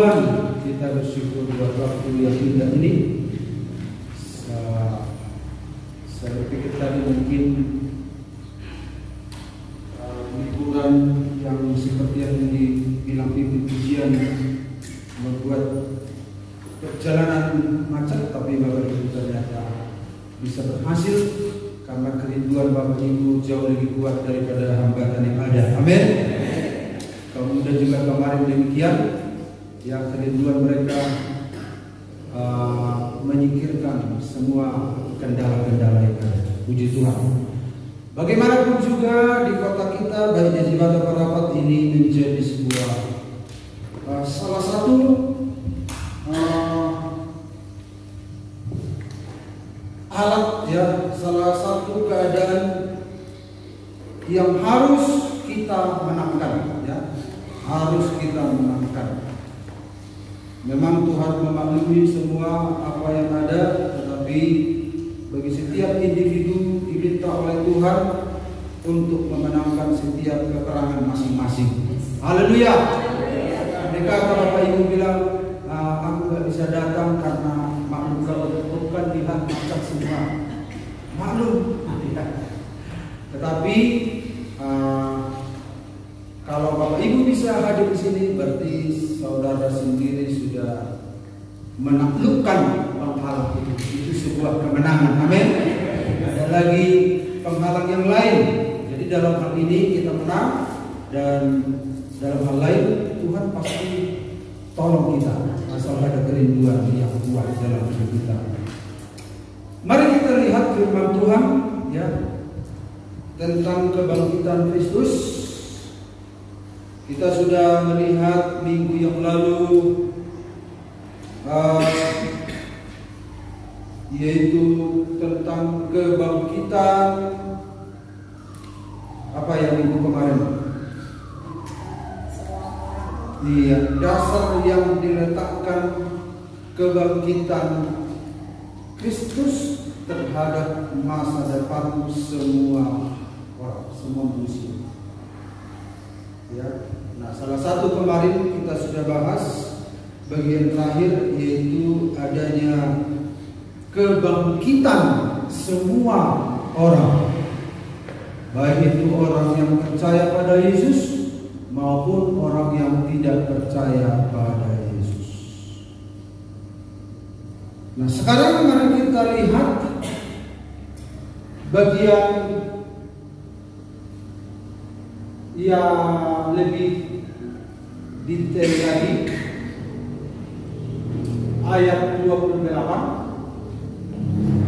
Tuhan, kita bersyukur buat waktu yang indah ini. Saya berpikir tadi mungkin liburan yang seperti yang dibilang pimpin pujian membuat perjalanan macet, tapi Bapak Ibu ternyata bisa berhasil karena kerinduan Bapak Ibu jauh lebih kuat daripada hambatan yang ada. Amin. Kemudian juga kemarin demikian, yang kerinduan mereka menyingkirkan semua kendala-kendala yang ada. Puji Tuhan. Bagaimanapun juga di kota kita, baik di Jibata Parapat ini menjadi sebuah salah satu alat, ya, salah satu keadaan yang harus kita menangkan, ya, harus kita menangkan. Memang Tuhan memaklumi semua apa yang ada, tetapi bagi setiap individu diminta oleh Tuhan untuk memenangkan setiap peperangan masing-masing. Haleluya. Mereka Bapak Ibu bilang, aku gak bisa datang karena maklum kalau bukan lihat macet semua. Maklum. Tetapi kalau Bapak Ibu bisa hadir di sini, berarti saudara sendiri sudah menaklukkan penghalang itu. Itu sebuah kemenangan. Amin. Ada lagi penghalang yang lain. Jadi dalam hal ini kita menang, dan dalam hal lain Tuhan pasti tolong kita asal ada kerinduan yang kuat dalam hidup kita. Mari kita lihat firman Tuhan, ya, tentang kebangkitan Kristus. Kita sudah melihat minggu yang lalu, yaitu tentang kebangkitan. Apa yang minggu kemarin? Iya, dasar yang diletakkan kebangkitan Kristus terhadap masa depan semua orang, semua manusia. Ya, nah salah satu kemarin kita sudah bahas bagian terakhir, yaitu adanya kebangkitan semua orang, baik itu orang yang percaya pada Yesus maupun orang yang tidak percaya pada Yesus. Nah sekarang mari kita lihat bagian yang lebih detail lagi, ayat 28.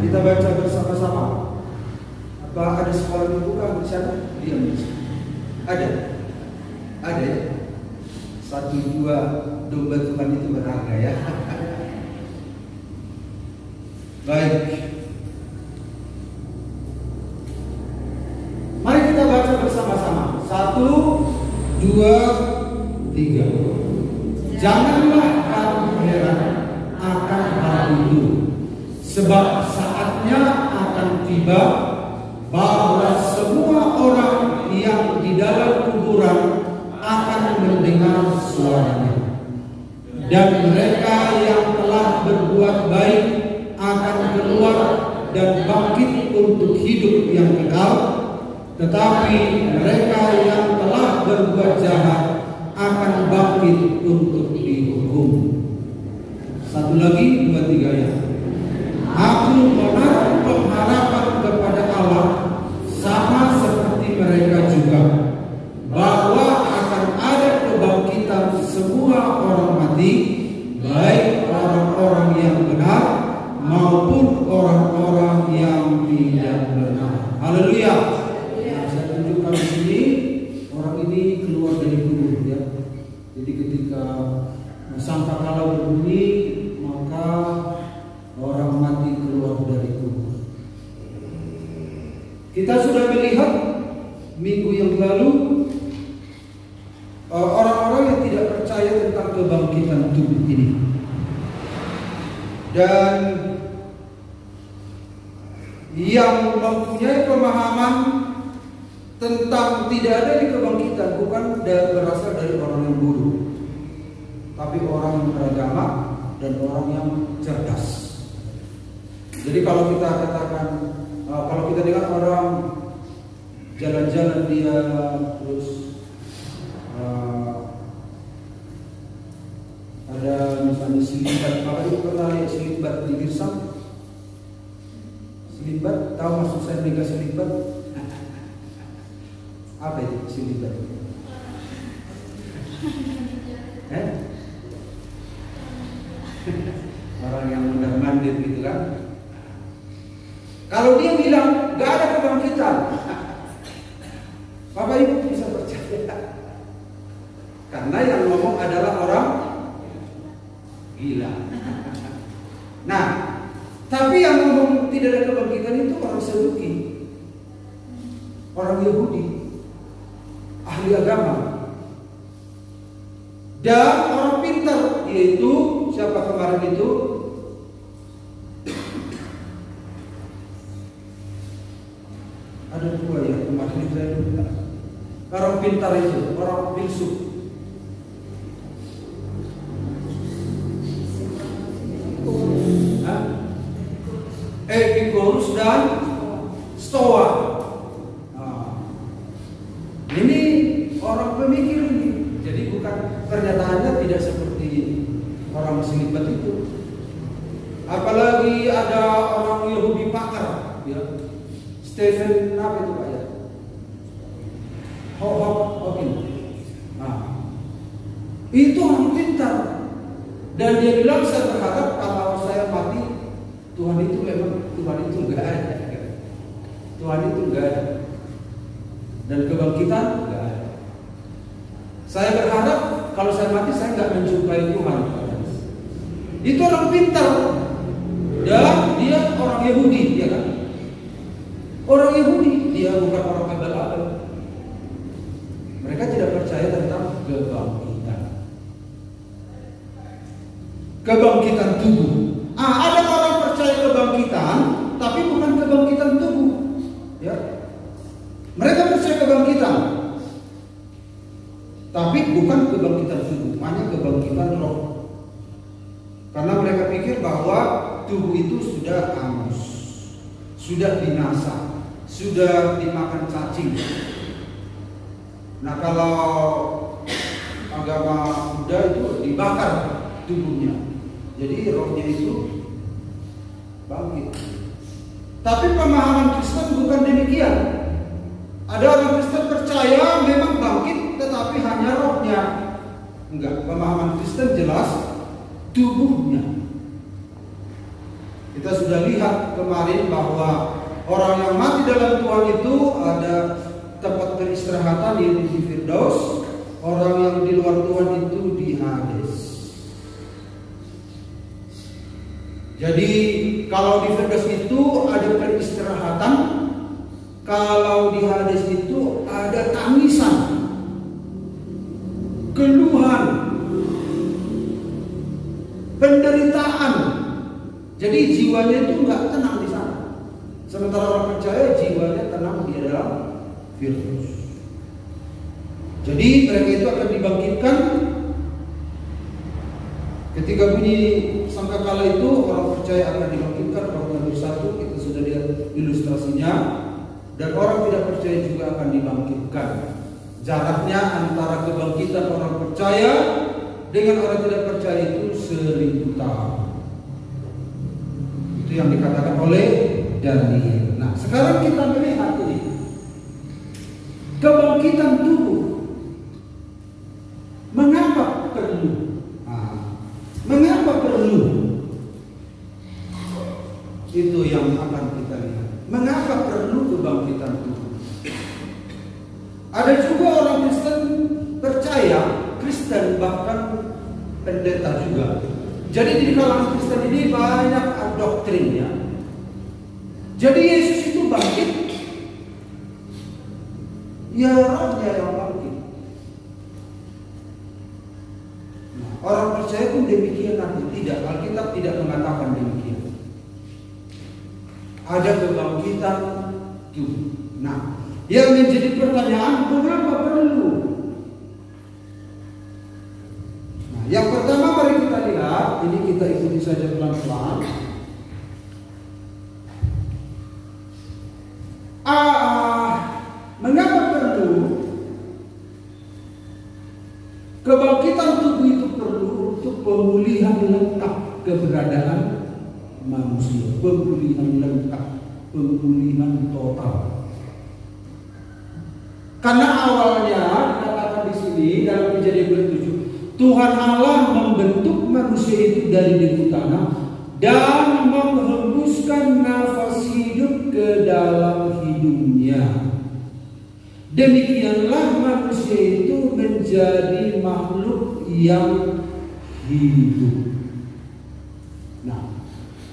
Kita baca bersama-sama. Apa ada sekolah yang buka di sana? Diam. Ada ya. 1-2 domba Tuhan itu berharga, ya. Baik. Mari kita baca bersama-sama. 1, 2, 3. Janganlah kamu heran akan hal itu, sebab saatnya akan tiba bahwa semua orang yang di dalam kuburan akan mendengar suaranya, dan mereka yang telah berbuat baik akan keluar dan bangkit untuk hidup yang kekal, tetapi mereka yang telah berbuat jahat akan bangkit untuk dihukum. Satu lagi, 2, 3 ya. Aku menaruh pengharapan kepada Allah sama seperti mereka juga, bahwa akan ada kebangkitan semua orang mati, baik orang-orang yang benar maupun orang-orang yang tidak benar. Haleluya. Nah, saya tunjukkan di sini orang ini keluar dari kubur, ya. Jadi ketika sangkakala berbunyi, maka orang mati keluar dari kubur. Kita sudah melihat minggu yang lalu orang-orang yang tidak percaya tentang kebangkitan tubuh ini, dan yang mempunyai pemahaman tentang tidak ada di kebangkitan bukan berasal dari orang yang bodoh, tapi orang dan orang yang cerdas. Jadi kalau kita katakan, kalau kita dengar orang jalan-jalan dia terus ada misalnya silibat, apa itu pernah lihat silibat di Girsang? Silibat, tahu maksud saya mega silibat? Apa itu silibat? Orang yang mudah mandir gitu kan? Kalau dia bilang gak ada kebangkitan, Bapak Ibu bisa percaya, karena yang ngomong adalah orang gila. Nah, tapi yang ngomong tidak ada kebangkitan itu orang Saduki, orang Yahudi, ahli agama, dan orang pintar, yaitu siapa kemarin itu? Ada dua ya kemarin saya lupa. Orang pintar itu, orang filsuf. Epicurus dan Stoa. Nah, ini orang pemikir ini. Jadi bukan, pernyataannya tidak seperti orang silibat itu. Apalagi ada orang Yahudi pakar, ya. Stephen apa itu Pak ya? Hawking. Nah, itu orang pintar. Dan dia bilang, saya berharap kalau saya mati, Tuhan itu memang Tuhan itu enggak ada. Tuhan itu enggak ada. Dan kebangkitan enggak ada. Saya berharap kalau saya mati saya enggak menjumpai Tuhan. Itu orang pintar. Dan dia orang Yahudi, ya kan? Orang Yahudi, dia bukan orang abal-abal. Mereka tidak percaya tentang kebangkitan. Kebangkitan tubuh. Ada orang percaya kebangkitan, tapi bukan kebangkitan tubuh. Ya. Mereka percaya kebangkitan, tapi bukan kebangkitan tubuh, hanya kebangkitan roh. Karena mereka pikir bahwa tubuh itu sudah hangus, sudah binasa, sudah dimakan cacing. Nah, kalau agama Buddha itu dibakar tubuhnya, jadi rohnya itu bangkit. Tapi pemahaman Kristen bukan demikian. Ada orang Kristen percaya memang bangkit, tetapi hanya rohnya. Enggak, pemahaman Kristen jelas tubuhnya. Kita sudah lihat kemarin bahwa orang yang mati dalam Tuhan itu ada tempat peristirahatan yaitu di Firdaus. Orang yang di luar Tuhan itu di Hades. Jadi kalau di Firdaus itu ada peristirahatan, kalau di Hades itu ada tangisan, keluhan, penderitaan. Jadi jiwanya itu nggak tenang di sana. Sementara orang percaya jiwanya tenang di dalam Firdaus. Jadi mereka itu akan dibangkitkan ketika bunyi sangkakala itu. Orang percaya akan dibangkitkan. Orang bersatu, kita sudah lihat ilustrasinya. Dan orang tidak percaya juga akan dibangkitkan. Jaraknya antara kebangkitan orang percaya dengan orang tidak percaya itu 1000 tahun. Itu yang dikatakan oleh Daniel. Nah, sekarang kita melihat ini kebangkitan tubuh. Mengapa perlu? Mengapa perlu? Itu yang akan kita lihat. Mengapa perlu kebangkitan tubuh? Ada juga orang Kristen percaya, Kristen bahkan pendeta juga. Jadi di kalangan Kristen ini banyak doktrinnya. Jadi Yesus itu bangkit, ya rohnya yang bangkit. Nah, orang percaya pun demikian nanti. Tidak, Alkitab tidak mengatakan demikian. Ada kebangkitan tubuh. Nah, yang menjadi pertanyaan, mengapa perlu? Nah, yang pertama mari kita lihat ini kita ikuti saja pelan-pelan. Mengapa perlu kebangkitan tubuh itu perlu untuk pemulihan lengkap keberadaan manusia, pemulihan lengkap, pemulihan total. Karena awalnya dikatakan di sini dalam Kejadian 27, Tuhan Allah membentuk manusia itu dari debu tanah dan menghembuskan nafas hidup ke dalam hidungnya. Demikianlah manusia itu menjadi makhluk yang hidup. Nah,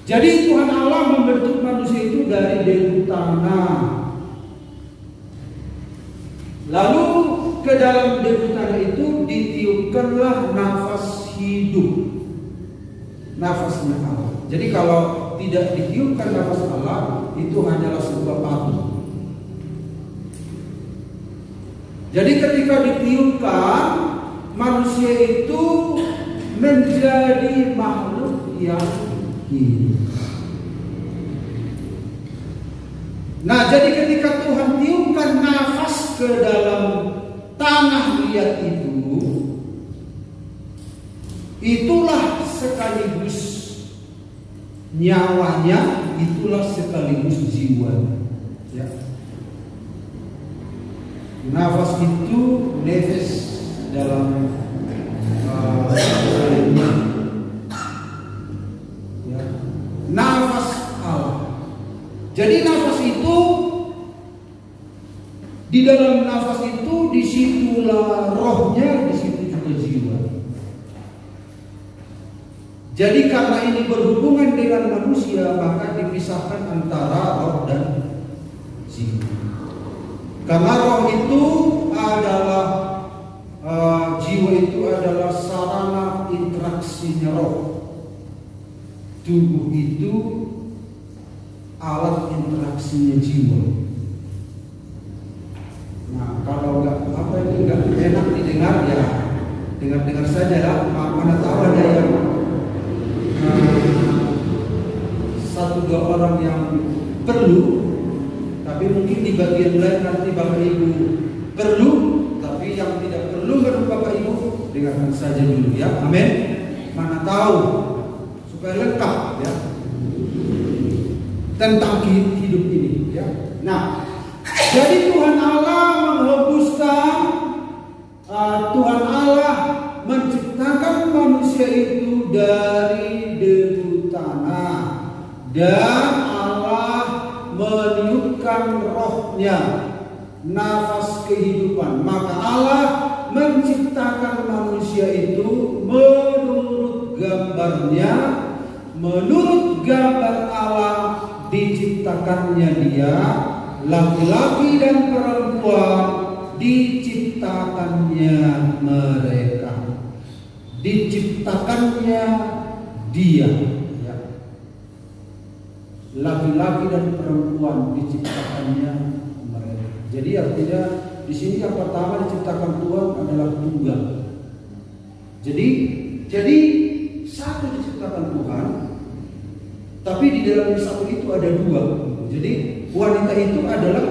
jadi Tuhan Allah membentuk manusia itu dari debu tanah. Lalu ke dalam debu tanah itu ditiupkanlah nafas hidup, nafasnya Allah. Jadi kalau tidak ditiupkan nafas Allah, itu hanyalah sebuah patung. Jadi ketika ditiupkan, manusia itu menjadi makhluk yang hidup. Nah, jadi ketika Tuhan tiupkan nafas ke dalam tanah liat itu, itulah sekaligus nyawanya, itulah sekaligus jiwanya. Ya. Nafas itu nefes dalam ya. Nafas Allah. Jadi nafas itu, di dalam nafas itu disitulah rohnya, disitu juga jiwa. Jadi karena ini berhubungan dengan manusia, maka dipisahkan antara roh dan jiwa. Karena roh itu adalah jiwa itu adalah sarana interaksinya roh. Tubuh itu alat interaksinya jiwa. Nah, kalau nggak enak didengar ya dengar saja lah. Mana tahu ada yang satu dua orang yang perlu. Tapi mungkin di bagian lain nanti Bapak Ibu perlu, tapi yang tidak perlu menurut Bapak Ibu dengarkan saja dulu ya. Amin. Mana tahu supaya lengkap ya tentang hidup ini ya. Nah, jadi Tuhan Allah menghembuskan, Tuhan Allah menciptakan manusia itu dari debu tanah dan Allah meniupkan rohnya, nafas kehidupan. Maka Allah menciptakan manusia itu menurut gambarnya, menurut gambar Allah diciptakannya dia, laki-laki dan perempuan diciptakannya mereka, diciptakannya dia. Laki-laki dan perempuan diciptakannya mereka. Jadi artinya di sini yang pertama diciptakan Tuhan adalah tunggal. Jadi satu diciptakan Tuhan, tapi di dalam satu itu ada dua. Jadi wanita itu adalah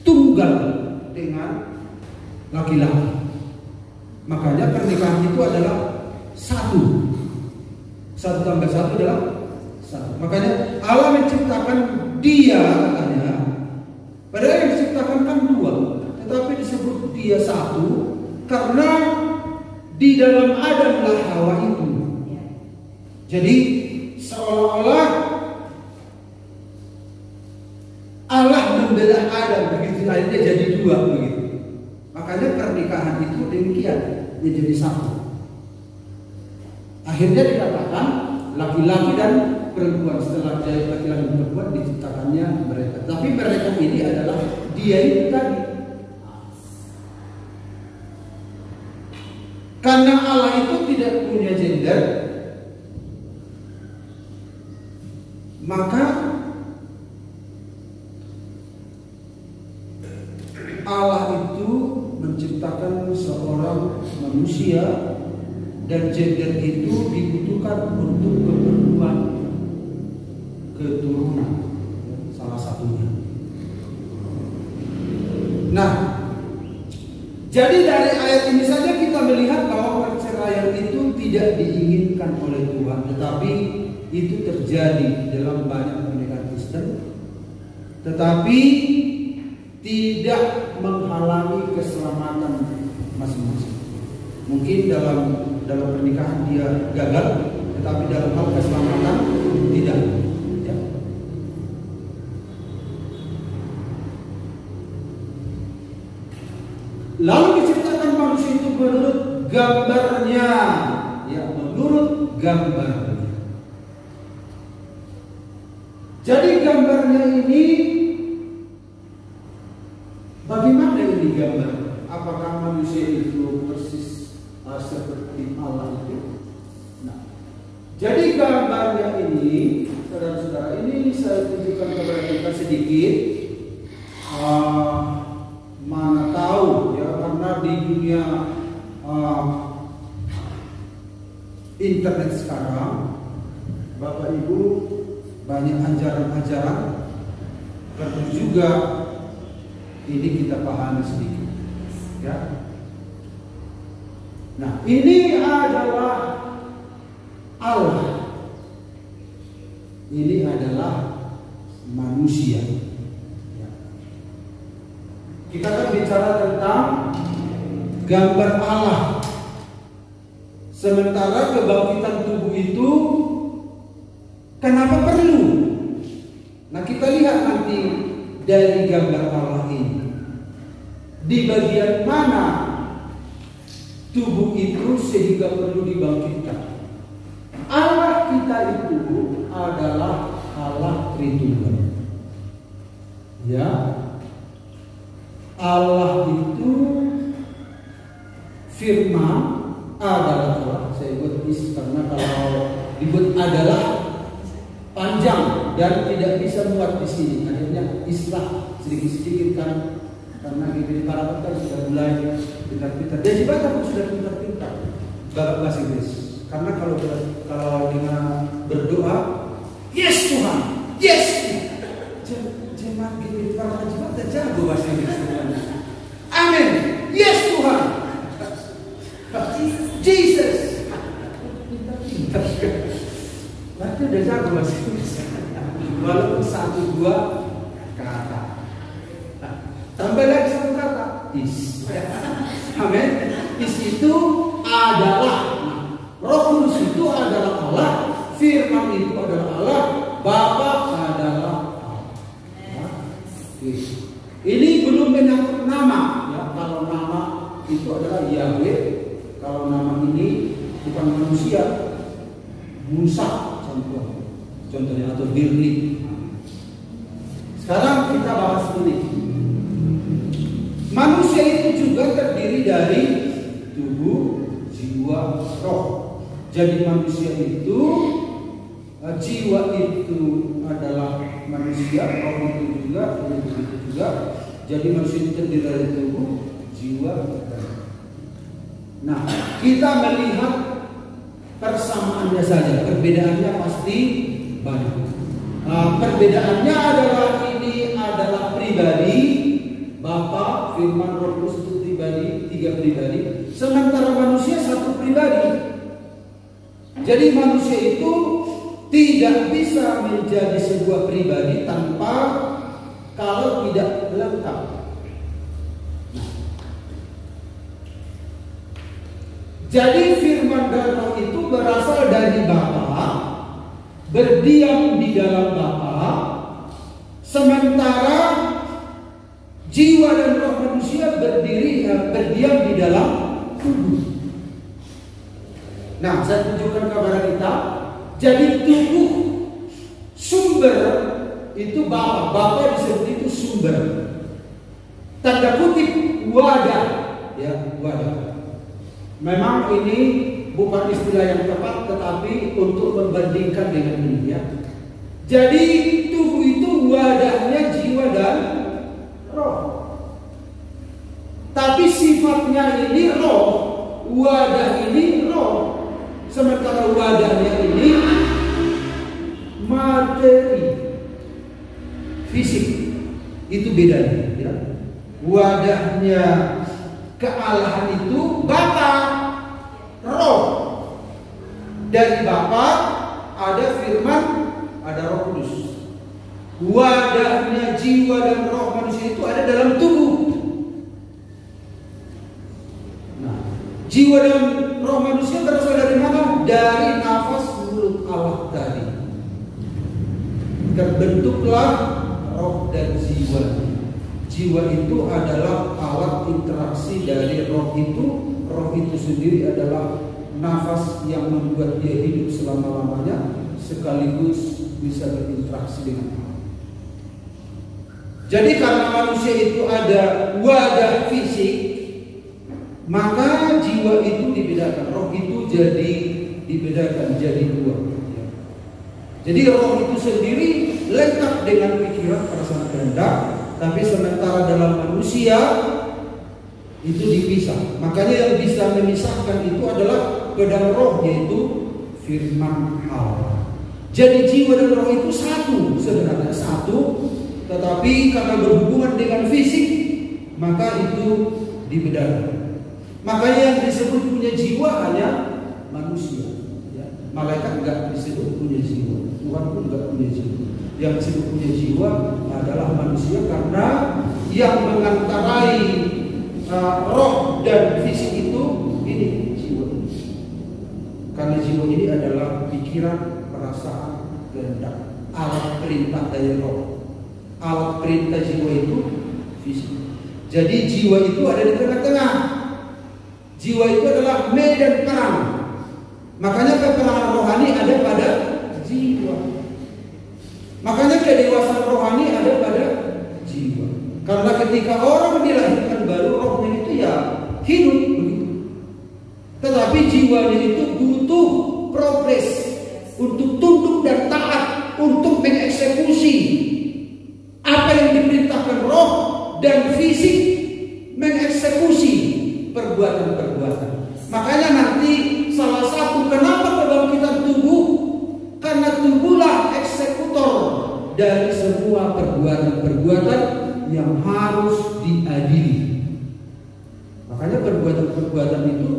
tunggal dengan laki-laki. Makanya pernikahan itu adalah satu. Satu tambah satu adalah satu. Makanya Allah menciptakan dia katanya. Padahal yang diciptakan kan dua, tetapi disebut dia satu karena di dalam Adamlah Hawa itu. Jadi seolah-olah Allah membelah Adam begitu, akhirnya jadi dua begitu. Makanya pernikahan itu demikian, menjadi satu. Akhirnya dikatakan laki-laki dan perempuan. Setelah dari laki-laki dan perempuan diciptakannya mereka. Tapi mereka ini adalah dia itu tadi. Karena Allah itu tidak punya gender, maka Allah itu menciptakan seorang manusia dan gender itu dibutuhkan untuk keperluan keturunan, salah satunya. Nah, jadi dari ayat ini saja kita melihat bahwa perceraian itu tidak diinginkan oleh Tuhan, tetapi itu terjadi dalam banyak pernikahan Kristen, tetapi tidak menghalangi keselamatan masing-masing. Mungkin dalam pernikahan dia gagal, tetapi dalam hal keselamatan tidak. Ya. Lalu diciptakan manusia itu menurut gambarnya, ya, menurut gambarnya. Jadi gambarnya ini, bagaimana ini gambar? Apakah manusia itu persis seperti Allah itu? Nah, jadi gambarnya ini, saudara-saudara, ini saya tunjukkan kepada kita sedikit. Mana tahu ya, karena di dunia internet sekarang, Bapak Ibu, banyak ajaran-ajaran, perlu juga ini kita pahami sedikit, ya. Nah, ini adalah Allah, ini adalah manusia. Ya. Kita akan bicara tentang gambar Allah. Sementara kebangkitan tubuh itu kenapa perlu? Nah, kita lihat nanti dari gambar Allah ini, di bagian mana tubuh itu sehingga perlu dibangkitkan. Allah kita itu adalah Allah Tritunggal. Ya, Allah itu firman adalah Allah. Saya buat is karena kalau dibuat adalah panjang dan tidak bisa muat di sini. Akhirnya istilah sedikit-sedikit kan, karena di para kita sudah mulai pintar-pintar. Dia juga pun sudah pintar-pintar bahasa Inggris. Karena kalau dengan berdoa, yes Tuhan, yes. Jangan gini para jimat dan jago bahasa Inggris. Amin. Yes Tuhan. Jesus. Pintar-pintar. Berarti udah jago bahasa Inggris. Walaupun satu dua kata. Tambah lagi satu kata, is. Amin. Is itu adalah. Roh Kudus itu adalah Allah. Firman itu adalah Allah. Bapa adalah Allah. Ya. Ini belum menyangkut nama. Ya, kalau nama itu adalah Yahweh. Kalau nama ini bukan manusia, Musa contohnya atau Birni. Sekarang kita bahas ini. Manusia itu juga terdiri dari tubuh, jiwa, roh. Jadi manusia itu, jiwa itu adalah manusia, roh itu juga, itu juga. Jadi manusia itu terdiri dari tubuh, jiwa, dan roh. Nah, kita melihat persamaannya saja, perbedaannya pasti banyak. Perbedaannya adalah ini adalah pribadi, Bapa, Firman, Roh Kudus itu pribadi, tiga pribadi. Sementara manusia satu pribadi. Jadi manusia itu tidak bisa menjadi sebuah pribadi tanpa kalau tidak lengkap. Jadi firman dan roh itu berasal dari Bapa, berdiam di dalam Bapa, sementara jiwa dan roh manusia berdiam di dalam tubuh. Nah, saya tunjukkan kepada kita. Jadi tubuh sumber itu Bapa. Bapa disebut itu sumber. Tanda kutip wadah, ya wadah. Memang ini bukan istilah yang tepat, tetapi untuk membandingkan dengan ini ya. Jadi tubuh itu wadahnya jiwa dan roh. Tapi sifatnya ini roh, wadah ini roh. bedanya. Ya. Wadahnya kealahan itu Bapa, Roh. Dari Bapa ada firman, ada Roh Kudus. Wadahnya jiwa dan roh manusia itu ada dalam tubuh. Nah, jiwa dan roh manusia berasal dari mana? Dari nafas mulut Allah tadi. Terbentuklah roh dan jiwa. Jiwa itu adalah alat interaksi dari roh itu. Roh itu sendiri adalah nafas yang membuat dia hidup selama-lamanya, sekaligus bisa berinteraksi dengan Allah. Jadi karena manusia itu ada wadah fisik, maka jiwa itu dibedakan, roh itu jadi dibedakan jadi dua. Jadi roh itu sendiri lengkap dengan pikiran, perasaan, kehendak, tapi sementara dalam manusia itu dipisah. Makanya yang bisa memisahkan itu adalah pedang roh, yaitu firman Allah. Jadi jiwa dan roh itu satu, sebenarnya satu, tetapi karena berhubungan dengan fisik, maka itu dibedakan. Makanya yang disebut punya jiwa hanya manusia. Ya. Malaikat enggak disebut punya jiwa, Tuhan pun enggak punya jiwa. Yang disebut punya jiwa adalah manusia, karena yang mengantarai roh dan fisik itu ini jiwa. Karena jiwa ini adalah pikiran, perasaan, kehendak, alat perintah dari roh. Alat perintah jiwa itu fisik. Jadi jiwa itu ada di tengah-tengah. Jiwa itu adalah medan perang. Makanya peperangan rohani ada pada jiwa. Makanya kedewasaan rohani ada pada jiwa. Karena ketika orang dilahirkan baru, rohnya itu ya hidup begitu. Tetapi jiwanya itu butuh progres untuk tunduk dan taat, untuk mengeksekusi apa yang diperintahkan roh, dan fisik mengeksekusi perbuatan-perbuatan. Makanya nanti salah satu kenapa kebangkitan tubuh, karena tubuhlah eksekutor dari semua perbuatan-perbuatan yang harus diadili. Makanya perbuatan-perbuatan itu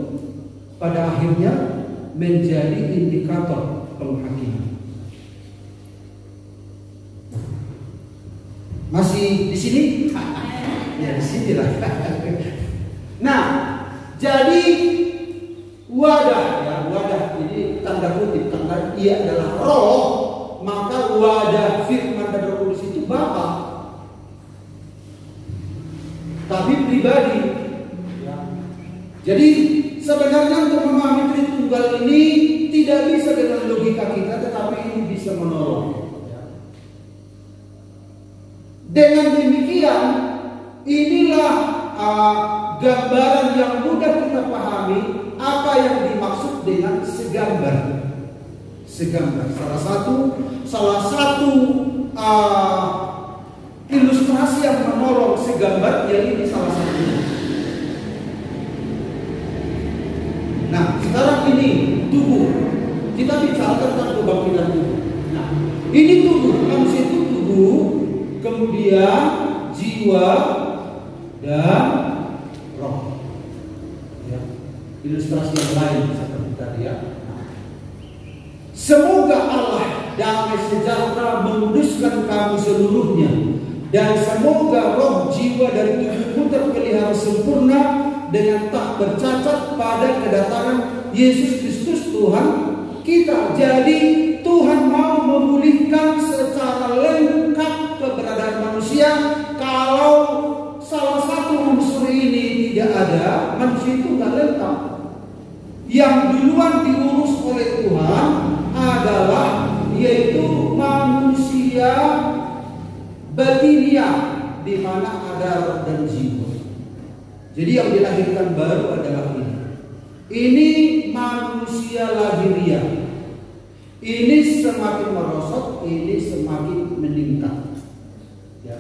pada akhirnya menjadi indikator penghakiman. Masih di sini? Ya, di sini lah. Nah, jadi wadah, ya, wadah ini tanda kutip, karena ia adalah roh, maka wadah firman dan Roh Kudus itu Bapa. Tapi pribadi. Ya. Jadi sebenarnya untuk memahami Tritunggal ini tidak bisa dengan logika kita, tetapi ini bisa menolong. Dengan demikian, inilah gambaran yang mudah kita pahami apa yang dimaksud dengan segambar. Segambar. Salah satu ilustrasi yang menolong segambar, ya ini salah satunya. Nah, sekarang ini tubuh. Kita bicara tentang kebangkitan tubuh. Nah, ini tubuh. Manusia itu tubuh, kemudian jiwa dan roh. Ya. Ilustrasi yang lain seperti tadi ya. Semoga Allah damai sejahtera menguduskan kamu seluruhnya, dan semoga roh, jiwa dan tubuhmu terpelihara sempurna dengan tak bercacat pada kedatangan Yesus Kristus Tuhan kita. Jadi Tuhan mau memulihkan secara lengkap keberadaan manusia. Kalau salah satu unsur ini tidak ada, manusia itu nggak lengkap. Yang duluan diurus oleh Tuhan adalah yaitu manusia batinia, di mana ada roh dan jiwa. Jadi yang dilahirkan baru adalah ini. Ini manusia lahiriah. Ini semakin merosot, ini semakin meningkat. Ya.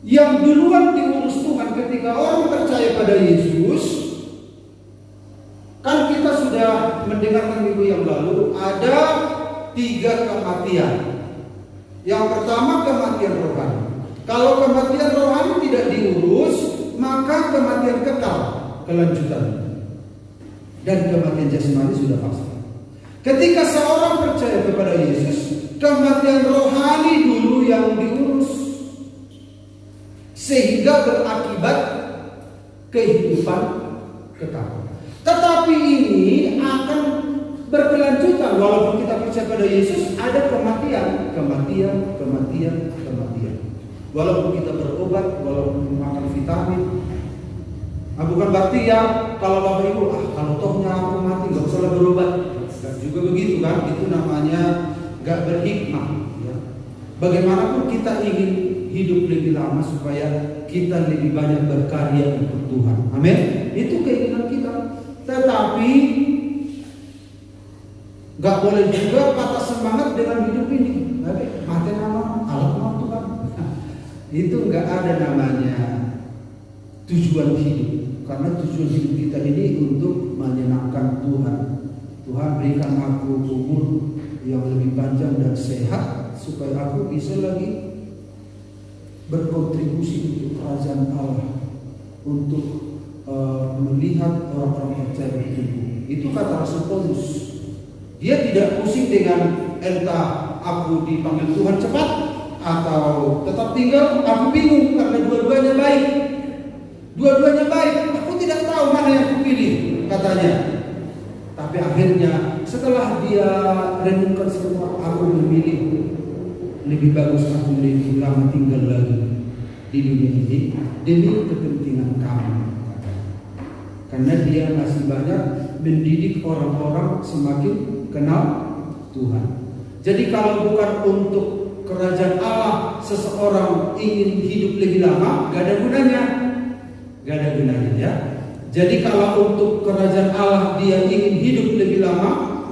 Yang duluan diurus Tuhan ketika orang percaya pada Yesus, kan kita sudah mendengarkan minggu yang lalu ada 3 kematian. Yang pertama kematian rohani. Kalau kematian rohani tidak diurus, maka kematian kekal kelanjutan. Dan kematian jasmani sudah pasti. Ketika seorang percaya kepada Yesus, kematian rohani dulu yang diurus, sehingga berakibat kehidupan kekal. Tetapi ini akan berkelanjutan. Walaupun kita percaya pada Yesus, ada kematian. Walaupun kita berobat, walaupun makan vitamin, bukan berarti ya kalau Bapak Ibu, kalau tohnya aku mati gak usah berobat. Gak juga begitu kan? Itu namanya gak berhikmah ya. Bagaimanapun kita ingin hidup lebih lama supaya kita lebih banyak berkarya untuk Tuhan. Amin. Itu keinginan kita. Tetapi gak boleh juga patah semangat dengan hidup ini. Mati nama alat nama Tuhan. Itu gak ada namanya tujuan hidup. Karena tujuan hidup kita ini untuk menyenangkan Tuhan. Tuhan berikan aku umur yang lebih panjang dan sehat supaya aku bisa lagi berkontribusi untuk kerajaan Allah, untuk melihat orang-orang percaya bertumbuh. Itu kata Rasul Paulus. Dia tidak pusing dengan entah aku dipanggil Tuhan cepat atau tetap tinggal. Aku bingung karena dua-duanya baik. Aku tidak tahu mana yang kupilih, katanya. Tapi akhirnya setelah dia renungkan semua, aku memilih lebih bagus aku lebih lama tinggal lagi di dunia ini demi kepentingan kamu. Karena dia masih banyak mendidik orang-orang semakin kenal Tuhan. Jadi kalau bukan untuk kerajaan Allah seseorang ingin hidup lebih lama, gak ada gunanya. Ya. Jadi kalau untuk kerajaan Allah dia ingin hidup lebih lama,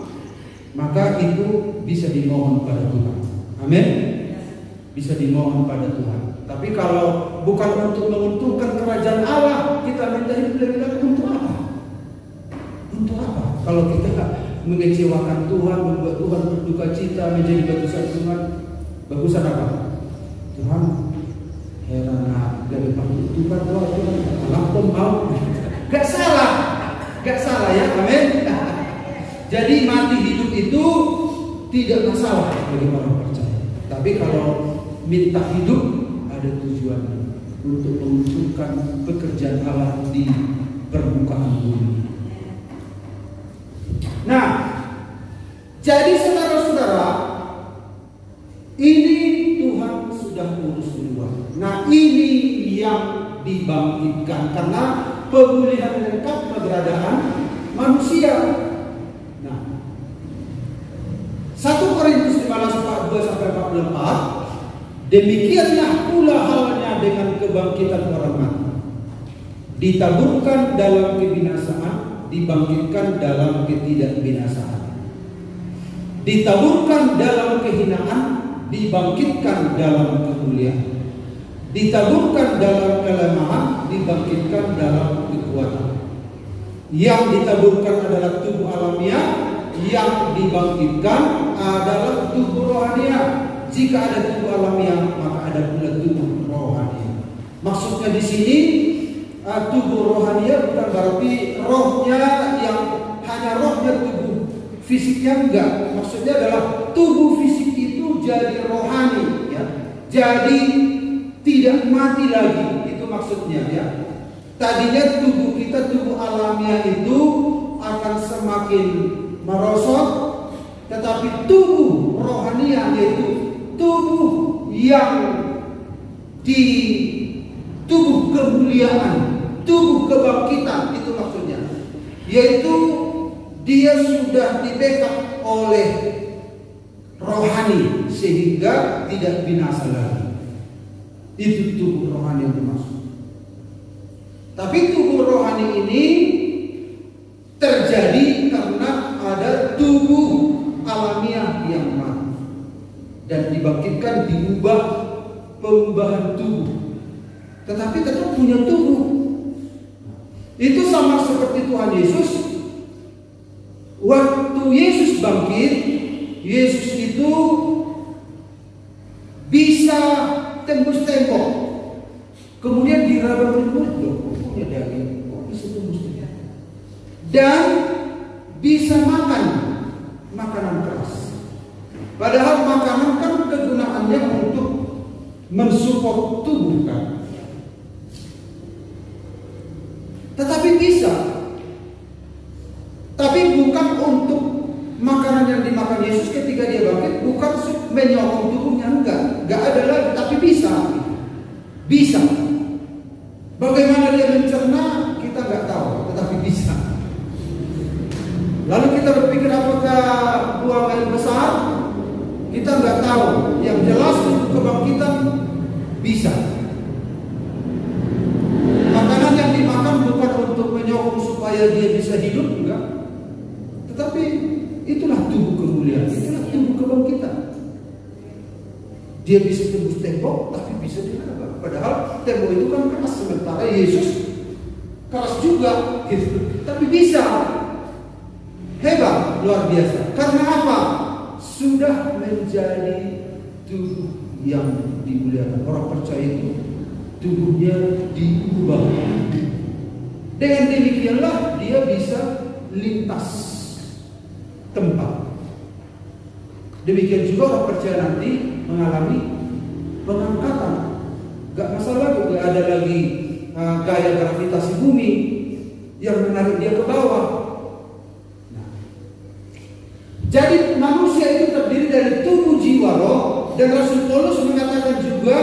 maka itu bisa dimohon pada Tuhan. Amin. Bisa dimohon pada Tuhan. Tapi kalau bukan untuk menguntungkan kerajaan Allah, kita minta hidup lebih lama untuk apa? Untuk apa? Kalau kita mengecewakan Tuhan, membuat Tuhan berduka cita, menjadi batu sandungan, bagusan apa? Tuhan, heran dari panggil Tuhan, Tuhan, lampau mau. Gak salah ya, amin. Jadi mati hidup itu tidak masalah bagi orang percaya. Tapi kalau minta hidup ada tujuannya untuk menunjukkan pekerjaan Allah di permukaan bumi. Nah, jadi saudara-saudara, ini Tuhan sudah urus duluan. Nah, ini yang dibangkitkan karena pemulihan lengkap keberadaan manusia. Nah, 1 Korintus 15:42-44, demikianlah pula halnya dengan kebangkitan orang mati. Ditaburkan dalam kebinasaan, dibangkitkan dalam ketidakbinasaan. Ditaburkan dalam kehinaan, dibangkitkan dalam kemuliaan. Ditaburkan dalam kelemahan, dibangkitkan dalam kekuatan. Yang ditaburkan adalah tubuh alamiah, yang dibangkitkan adalah tubuh rohania. Jika ada tubuh alamiah, maka ada pula tubuh rohania. Maksudnya di sini tubuh rohania bukan berarti rohnya yang hanya rohnya, tubuh fisiknya enggak. Maksudnya adalah tubuh fisik itu jadi rohani, ya. Jadi tidak mati lagi, itu maksudnya ya. Tadinya tubuh kita, tubuh alamiah itu akan semakin merosot, tetapi tubuh rohania yaitu tubuh yang di tubuh kemuliaan, tubuh kebangkitan, itu maksudnya. Yaitu dia sudah di-backup oleh rohani sehingga tidak binasa lagi. Itu tubuh rohani yang dimaksud. Tapi tubuh rohani ini terjadi karena ada tubuh alamiah yang mati dan dibangkitkan, diubah perubahan tubuh. Tetapi tetap punya tubuh. Itu sama seperti Tuhan Yesus. Waktu Yesus bangkit, Yesus itu bisa tembus tembok. Kemudian diraba berikut, loh, punya daging, kok bisa tembus tembok? Dan bisa makan makanan keras. Padahal makanan kan kegunaannya untuk mensupport tubuh kan. Tetapi bisa. Tapi bukan untuk makanan yang dimakan Yesus ketika dia bangkit, bukan menyokong tubuhnya, enggak ada lagi, tapi bisa. Bisa. Bagaimana dia mencerna kita nggak tahu, tetapi bisa. Lalu kita berpikir apakah buang air besar? Kita nggak tahu. Yang jelas untuk kebangkitan bisa. Makanan yang dimakan bukan untuk menyokong supaya dia bisa hidup, enggak. Tetapi itulah tubuh kemuliaan, itulah tubuh kebangkitan. Dia bisa tembus tembok, tapi bisa diraba. Padahal tembok itu kan keras, sementara Yesus keras juga, gitu. Tapi bisa. Hebat, luar biasa. Karena apa? Sudah menjadi tubuh yang dimuliakan. Orang percaya itu tubuhnya diubah. Dengan demikianlah dia bisa lintas tempat. Demikian juga orang percaya nanti mengalami pengangkatan. Gak masalah, gak ada lagi gaya gravitasi bumi yang menarik dia ke bawah. Nah, jadi manusia itu terdiri dari tubuh, jiwa, roh. Dan Rasul Paulus mengatakan juga,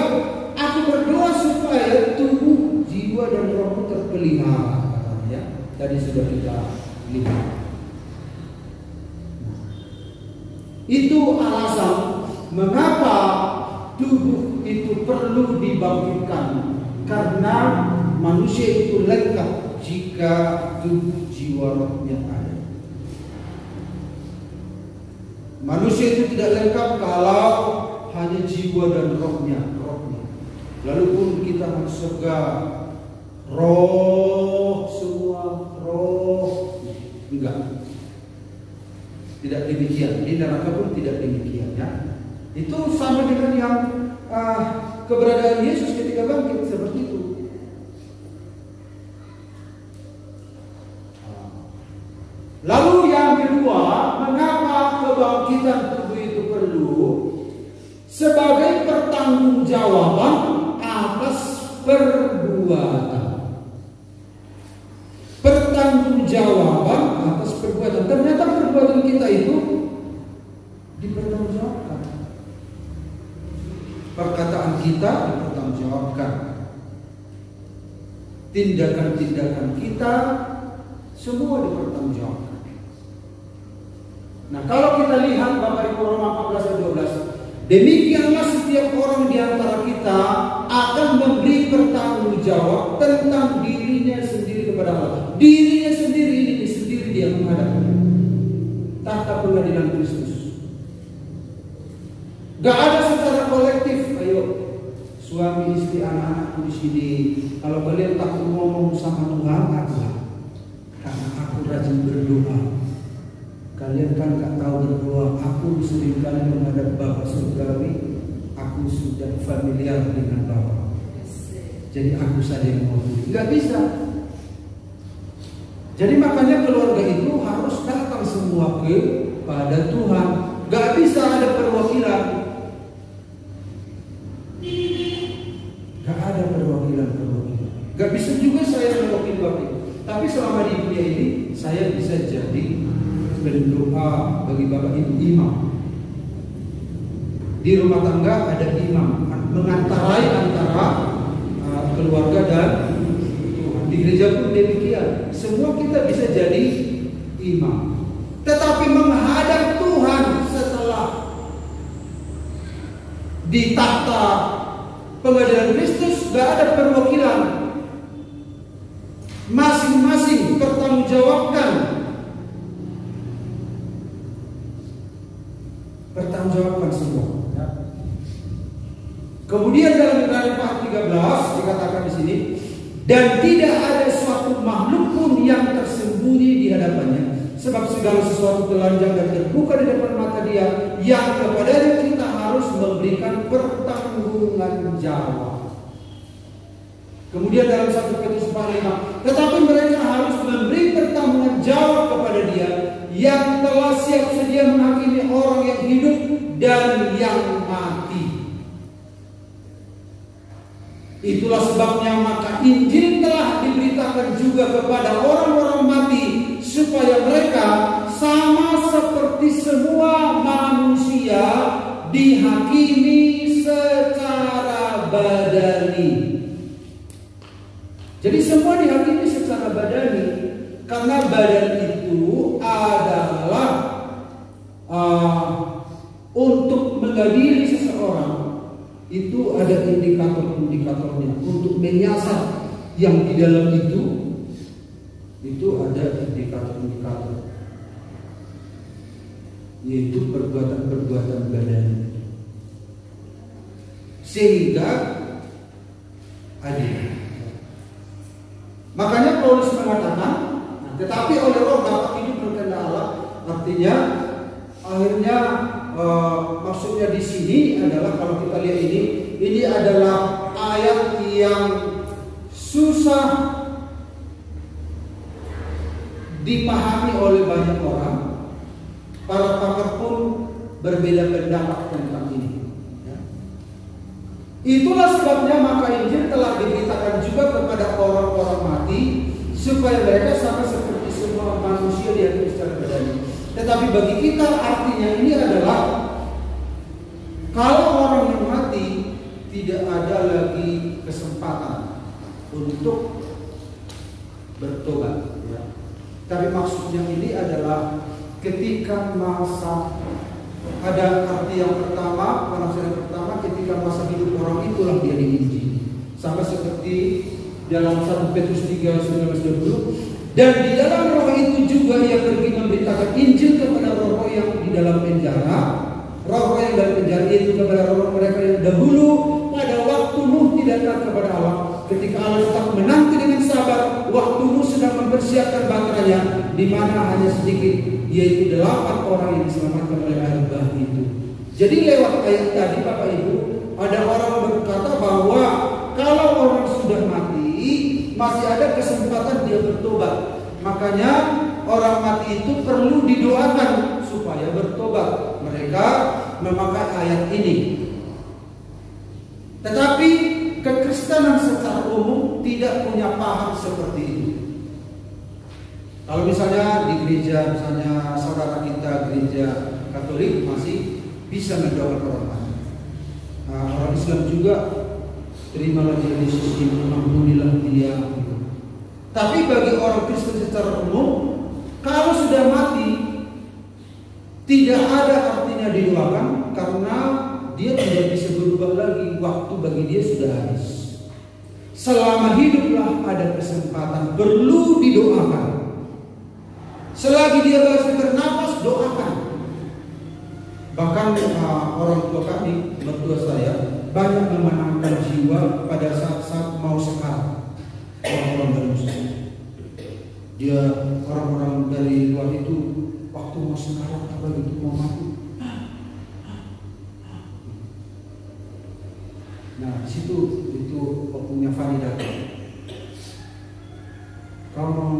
aku berdoa supaya tubuh, jiwa, dan rohmu terpelihara. Ya, tadi sudah kita lihat. Itu alasan mengapa tubuh itu perlu dibangkitkan. Karena manusia itu lengkap jika tubuh, jiwa, rohnya ada. Manusia itu tidak lengkap kalau hanya jiwa dan rohnya. Lalu pun kita harus surga, roh semua, roh. Enggak. Tidak demikian. Di neraka pun tidak demikian, ya. Itu sama dengan yang keberadaan Yesus ketika bangkit, seperti itu. Lalu yang kedua, mengapa kebangkitan tubuh itu perlu? Sebagai pertanggungjawaban atas perbuatan. Pertanggungjawaban atas perbuatan. Ternyata perbuatan kita itu dipertanggungjawabkan. Perkataan kita dipertanggungjawabkan. Tindakan-tindakan kita semua dipertanggungjawabkan. Nah, kalau kita lihat Bapak Ibu Roma 14 ayat 12, demikianlah setiap orang di antara kita akan memberi pertanggungjawab tentang dirinya sendiri kepada Allah. Dirinya sendiri ini sendiri dia menghadap tahta pengadilan Kristus. Gak ada secara kolektif. Ayo, suami, istri, anak-anakku di sini. Kalau kalian takut ngomong sama Tuhan, akulah. Karena aku rajin berdoa. Kalian kan gak tahu berdoa. Aku seringkali menghadap Bapa surgawi. Aku sudah familiar dengan Bapa. Jadi aku saja yang ngomong. Gak bisa. Jadi makanya keluarga itu harus datang semua kepada Tuhan. Gak bisa ada perwakilan. Gak ada perwakilan. Gak bisa juga saya mewakili Bapak. Tapi selama di dunia ini saya bisa jadi berdoa bagi Bapak Ibu imam. Di rumah tangga ada imam, mengantarai antara keluarga dan Tuhan. Di gereja pun demikian. Semua kita bisa jadi imam. Tetapi menghadap Tuhan setelah di tahta pengadilan Kristus gak ada perwakilan. Masing-masing bertanggungjawabkan. Bertanggungjawabkan semua. Kemudian dalam Ibrani 4:13 dikatakan di sini, dan tidak ada suatu makhluk pun yang tersembunyi di hadapannya, Sebab segala sesuatu telanjang dan terbuka di depan mata Dia, yang kepadanya kita harus memberikan pertanggungan jawab. Kemudian dalam 1 Petrus 4:5, tetapi mereka harus memberi pertanggungan jawab kepada Dia yang telah siap sedia menghakimi orang yang hidup dan yang mati. Itulah sebabnya maka Injil telah diberitakan juga kepada orang-orang mati, supaya mereka sama seperti semua manusia dihakimi secara badani. Jadi semua dihakimi secara badani, karena badan itu adalah untuk mengadili seseorang. Itu ada indikator-indikatornya untuk menyasar yang di dalam itu ada indikator-indikator, yaitu perbuatan-perbuatan badan, sehingga adil. Makanya Paulus mengatakan, tetapi oleh roh dapat hidup berkehendak Allah. Artinya akhirnya maksudnya di sini adalah, kalau kita lihat ini adalah ayat yang susah dipahami oleh banyak orang. Para pakar pun berbeda pendapat tentang ini. Ya. Itulah sebabnya maka Injil telah diberitakan juga kepada orang-orang mati, supaya mereka sama seperti semua manusia dihakimi secara badani. Tetapi bagi kita artinya ini adalah, kalau orang yang mati tidak ada lagi kesempatan untuk bertobat. Ya. Tapi maksudnya ini adalah ketika masa, ada arti yang pertama, penafsiran pertama, ketika masa hidup orang itulah dia diuji. Sama seperti dalam 1 Petrus 3:19-20. Dan di dalam roh itu juga ia pergi memberitakan Injil kepada roh-roh yang di dalam penjara, roh-roh yang dalam penjara, itu kepada roh-roh mereka yang dahulu pada waktu Nuh tidak taat kepada Allah, ketika Allah tetap menanti dengan sabar waktu Nuh sedang mempersiapkan baterainya, di mana hanya sedikit, yaitu 8 orang yang diselamatkan oleh air bah itu. Jadi lewat ayat tadi Bapak Ibu, ada orang berkata bahwa kalau orang sudah mati masih ada kesempatan dia bertobat. Makanya orang mati itu perlu didoakan supaya bertobat. Mereka memakai ayat ini. Tetapi kekristenan secara umum tidak punya paham seperti itu. Kalau misalnya di gereja, misalnya saudara kita gereja Katolik masih bisa mendoakan orang mati. Orang Islam juga, terimalah dia Yesus, ampunilah dia. Tapi bagi orang Kristen secara umum, kalau sudah mati tidak ada artinya didoakan, karena dia tidak bisa berubah lagi. Waktu bagi dia sudah habis. Selama hiduplah ada kesempatan, perlu didoakan. Selagi dia masih bernapas, doakan. Bahkan orang tua kami, mertua saya, banyak memenangkan jiwa pada saat-saat mau sekarat. Orang-orang dari Muslim, dia orang-orang dari luar itu waktu mau sekarat apa gitu, mau mati. Nah, di situ itu waktunya Fani datang. Kau mau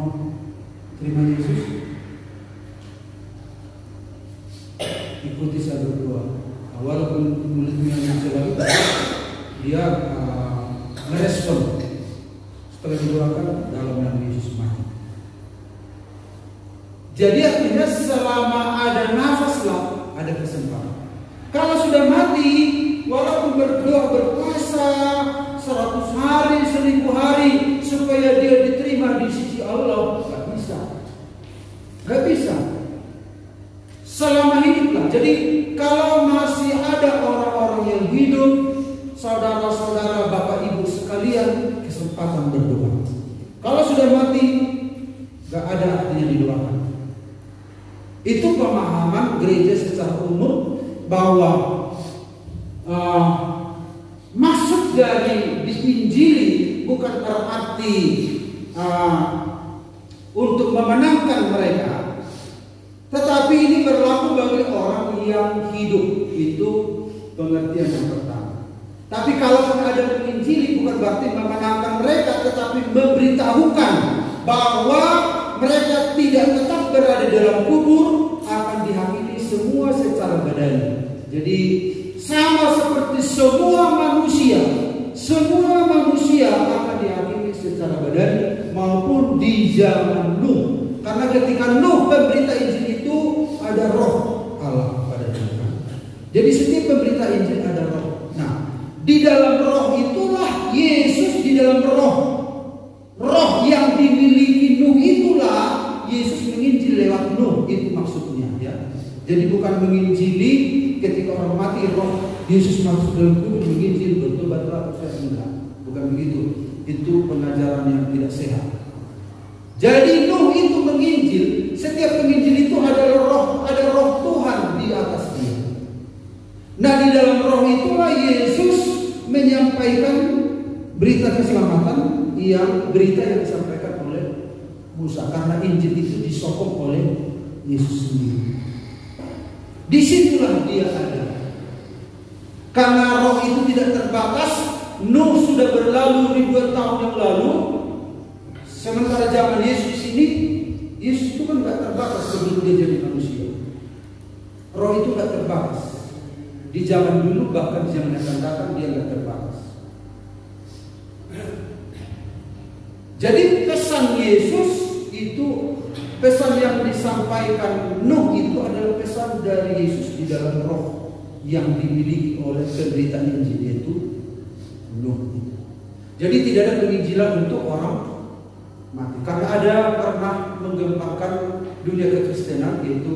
terima Yesus? Ikuti saya berdoa. Walaupun mulutnya masih lagi, dia merespon. Setelah didoakan dalam nama Yesus mati. Jadi artinya selama ada nafaslah ada kesempatan. Kalau sudah mati, walaupun berdoa berpuasa 100 hari, 1000 hari supaya dia diterima di sisi Allah, gak bisa. Gak bisa. Selama hiduplah. Jadi kalau masih ada orang-orang yang hidup, saudara-saudara, bapak ibu sekalian, kesempatan berdoa. Kalau sudah mati, gak ada artinya didoakan. Itu pemahaman gereja secara umum, bahwa maksud dari diinjili bukan berarti untuk memenangkan mereka, yang hidup. Itu pengertian yang pertama. Tapi kalau ada menginjili bukan berarti memenangkan mereka, tetapi memberitahukan bahwa mereka tidak tetap berada dalam kubur, akan dihakimi semua secara badani. Jadi sama seperti semua manusia akan dihakimi secara badani maupun di zaman Nuh. Karena ketika Nuh pemberita Injil itu ada roh Allah pada mereka. Jadi setiap pemberita Injil ada roh. Nah, di dalam roh itulah Yesus, di dalam roh yang dimiliki Nuh itulah Yesus menginjil lewat Nuh. Itu maksudnya ya. Jadi bukan menginjili ketika orang mati roh Yesus masuk dalam kubur menginjil bertobatlah percaya, enggak. Bukan begitu. Itu pengajaran yang tidak sehat. Jadi Nuh itu menginjil, setiap penginjil itu ada roh Tuhan di atasnya. Nah, di dalam roh itulah Yesus menyampaikan berita keselamatan, berita yang disampaikan oleh Musa, karena Injil itu disokong oleh Yesus sendiri. Disitulah dia ada. Karena roh itu tidak terbatas. Nuh sudah berlalu ribuan tahun yang lalu. Sementara zaman Yesus ini, Yesus itu kan tidak terbatas sebelum dia jadi manusia. Roh itu tidak terbatas. Di zaman dulu bahkan di zaman yang akan datang dia tidak terbatas. Jadi pesan Yesus itu, pesan yang disampaikan Nuh itu adalah pesan dari Yesus di dalam roh yang dimiliki oleh pemberita Injil, yaitu Nuh. Jadi tidak ada penginjilan untuk orang mati. Karena ada pernah menggemparkan dunia kekristenan, yaitu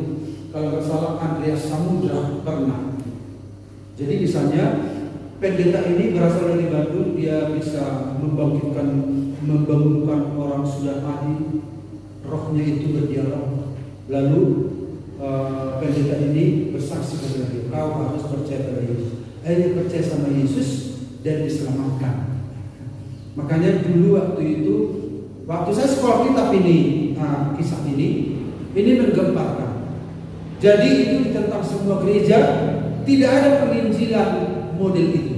kalau nggak salah Andreas Samudra pernah. Jadi misalnya pendeta ini berasal dari Bandung, dia bisa membangunkan orang sudah mati, rohnya itu berdialog. Lalu pendeta ini bersaksi kepada dia, kau harus percaya pada Yesus. Akhirnya percaya sama Yesus dan diselamatkan. Makanya dulu waktu saya sekolah kitab ini, kisah ini menggemparkan. Jadi itu tentang semua gereja, tidak ada penginjilan model itu.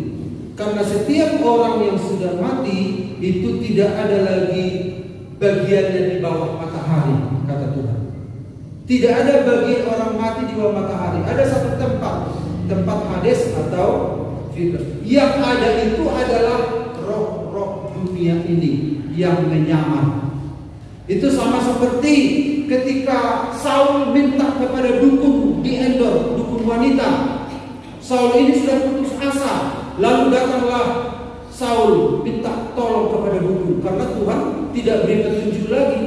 Karena setiap orang yang sudah mati itu tidak ada lagi bagiannya di bawah matahari, kata Tuhan. Tidak ada bagian orang mati di bawah matahari. Ada satu tempat Hades atau Firdaus. Yang ada itu adalah roh-roh dunia ini yang menyamar. Itu sama seperti ketika Saul minta kepada dukun di Endor, dukun wanita. Saul ini sudah putus asa, lalu datanglah Saul minta tolong kepada dukun, karena Tuhan tidak beri petunjuk lagi.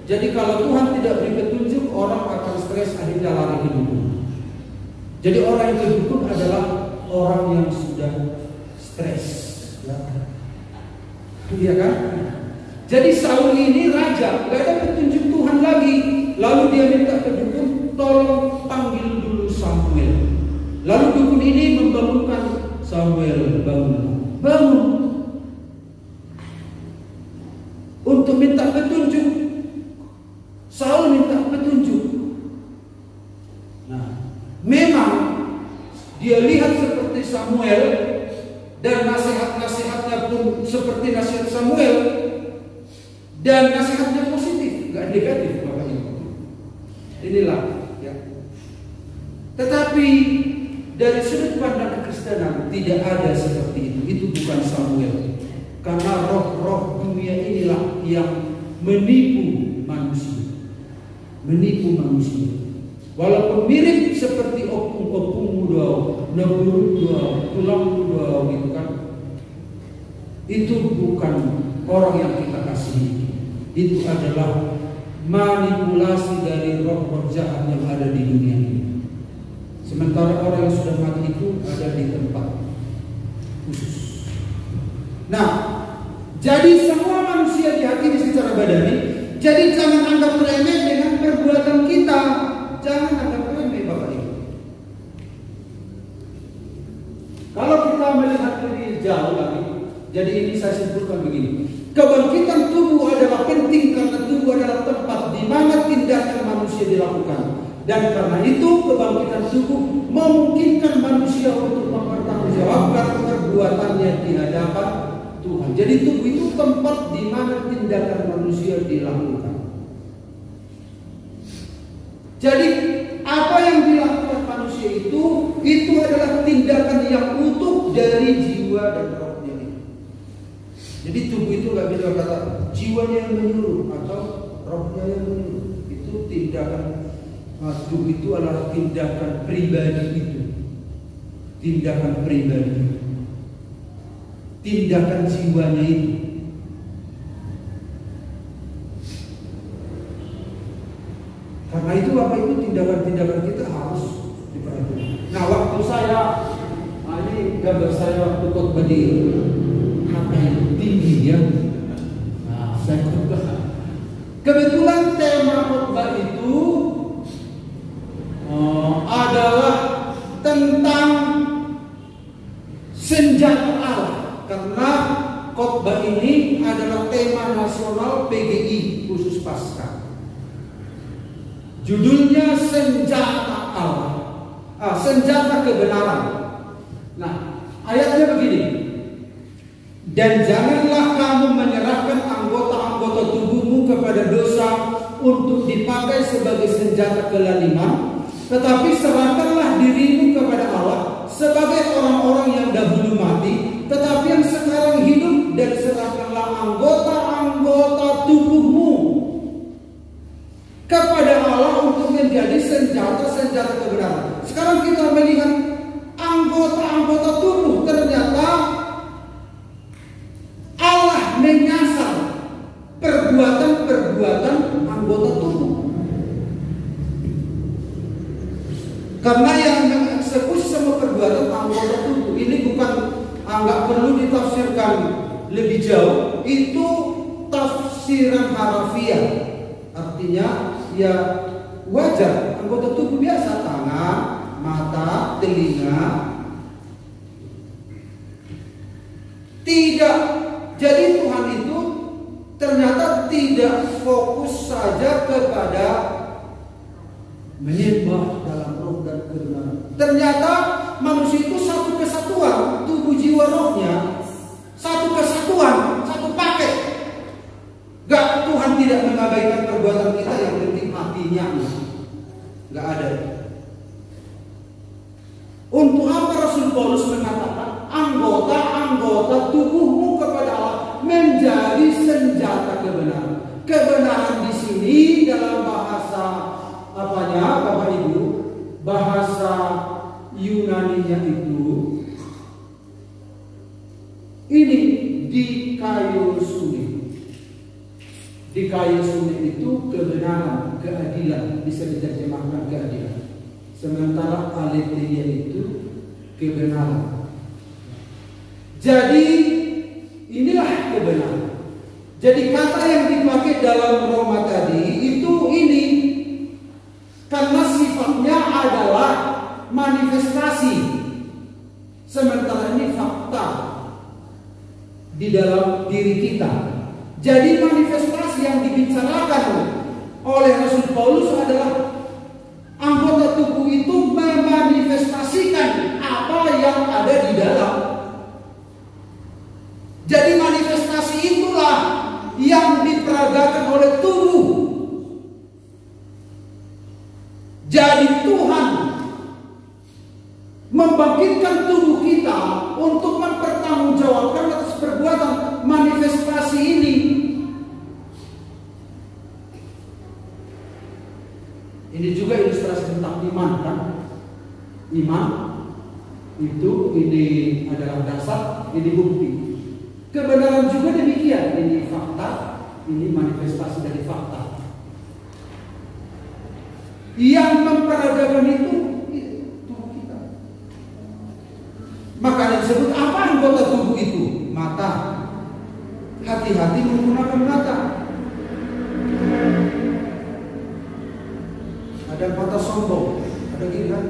Jadi kalau Tuhan tidak beri petunjuk, orang akan stres, akhirnya lari ke dukun. Jadi orang yang ke dukun adalah orang yang sudah stres, ya. Iya kan? Jadi Saul ini raja, gak ada petunjuk Tuhan lagi. Lalu dia minta ke dukun, tolong panggil dulu Samuel. Lalu dukun ini membangunkan Samuel, bangun. Untuk minta petunjuk. Saul minta petunjuk. Nah, memang dia lihat seperti Samuel dan nasihat-nasihatnya pun seperti nasihat Samuel, dan nasihatnya positif, gak negatif, Bapak Ibu. Inilah ya. Tetapi dari sudut pandang kekristenan tidak ada seperti itu. Itu bukan Samuel. Karena roh-roh dunia inilah yang menipu manusia. Walaupun mirip seperti opung mudau, neburu dua, tulang dua, gitu kan. Itu bukan orang yang kita kasihi. Itu adalah manipulasi dari roh-roh jahat yang ada di dunia ini. Sementara orang yang sudah mati itu ada di tempat khusus. Nah, jadi semua manusia dihakimi secara badani. Jadi jangan anggap remeh dengan perbuatan kita. Jangan anggap remeh, Bapak Ibu. Kalau kita melihat lebih jauh lagi, jadi ini saya simpulkan begini. Kebangkitan tubuh adalah penting karena tubuh adalah tempat di mana tindakan manusia dilakukan. Dan karena itu kebangkitan tubuh memungkinkan manusia untuk mempertanggungjawabkan perbuatannya di hadapan Tuhan. Jadi tubuh itu tempat di mana tindakan manusia dilakukan. Jadi apa yang dilakukan manusia itu adalah tindakan yang utuh dari jiwa dan rohnya. Jadi tubuh itu nggak bisa kata jiwanya yang menyuruh atau rohnya yang menyuruh. Itu tindakan tubuh itu adalah tindakan pribadi itu. Tindakan pribadi. Tindakan jiwanya itu. Karena itu Bapak Ibu, tindakan-tindakan kita harus diperhatikan. Nah, waktu saya ini gambar saya waktu khotbah di apa itu tinggi ya. Nah, saya khotbah. Kebetulan tema khotbah itu adalah tentang senjata Allah. Karena khotbah ini adalah tema nasional PGI khusus Paskah. Judulnya senjata Allah, senjata kebenaran. Nah, ayatnya begini. Dan janganlah kamu menyerahkan anggota-anggota tubuhmu kepada dosa untuk dipakai sebagai senjata kelaliman, tetapi serahkanlah dirimu kepada Allah sebagai orang-orang yang dahulu mati, tetapi yang sekarang hidup, dan serahkanlah anggota-anggota tubuhmu kepada Allah untuk menjadi senjata-senjata kebenaran. Sekarang kita melihat anggota-anggota tubuh, ternyata Allah menyasar perbuatan-perbuatan anggota tubuh. Karena yang mengeksekusi semua perbuatan anggota tubuh ini bukan nggak perlu ditafsirkan lebih jauh. Itu tafsiran harafiah. Artinya ya wajar, anggota tubuh biasa, tangan, mata, telinga. Tidak. Jadi Tuhan itu ternyata tidak fokus saja kepada menyembah dalam roh dan kebenaran. Ternyata manusia itu satu kesatuan, tubuh jiwa rohnya satu kesatuan, satu paket. Gak, Tuhan tidak mengabaikan perbuatan kita, yang penting hatinya. Gak ada. Untuk apa Rasul Paulus mengatakan anggota-anggota tubuhmu kepada Allah menjadi senjata kebenaran. Kebenaran di sini dalam bahasa apanya, Bapak Ibu? Bahasa Yunaninya itu ini dikaiosune. Dikaiosune itu kebenaran, keadilan, bisa diterjemahkan keadilan. Sementara aletheia itu kebenaran. Jadi inilah kebenaran. Jadi kata yang dipakai dalam Roma tadi itu ini karena sifatnya adalah manifestasi, sementara ini fakta di dalam diri kita. Jadi manifestasi yang dibicarakan oleh Rasul Paulus adalah anggota tubuh itu memanifestasikan apa yang ada di dalam. Jadi manifestasi itulah yang diperagakan oleh tubuh. Jadi Tuhan membangkitkan tubuh kita untuk mempertanggungjawabkan atas perbuatan manifestasi ini. Ini juga ilustrasi tentang iman, kan? Iman itu ini adalah dasar, ini bukti. Kebenaran juga demikian, ini fakta, ini manifestasi dari fakta. Yang memperagakan itu tubuh kita. Makanya disebut apa anggota tubuh itu? Mata. Hati-hati menggunakan mata. Ada mata sombong, ada gini kan?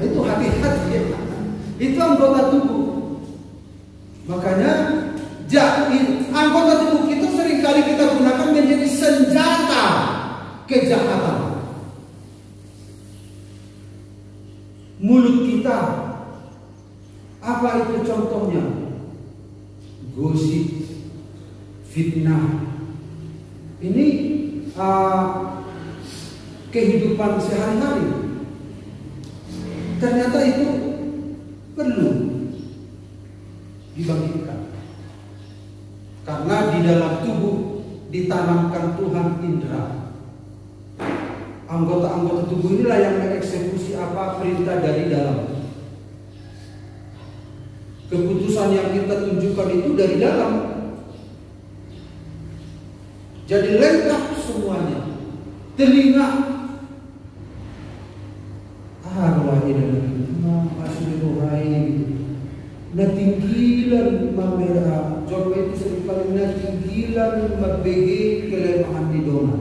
Itu hati-hati ya. Itu anggota tubuh. Makanya anggota tubuh kita seringkali kejahatan. Mulut kita, apa itu contohnya? Gosip, fitnah. Ini kehidupan sehari-hari. Ternyata itu perlu dibangkitkan. Karena di dalam tubuh ditanamkan Tuhan indera. Anggota-anggota tubuh inilah yang mengeksekusi apa perintah dari dalam. Keputusan yang kita tunjukkan itu dari dalam. Jadi lengkap semuanya. Telinga, natinggilan mamera, coba itu seringkali natinggilan mabegi kelemahan di dona.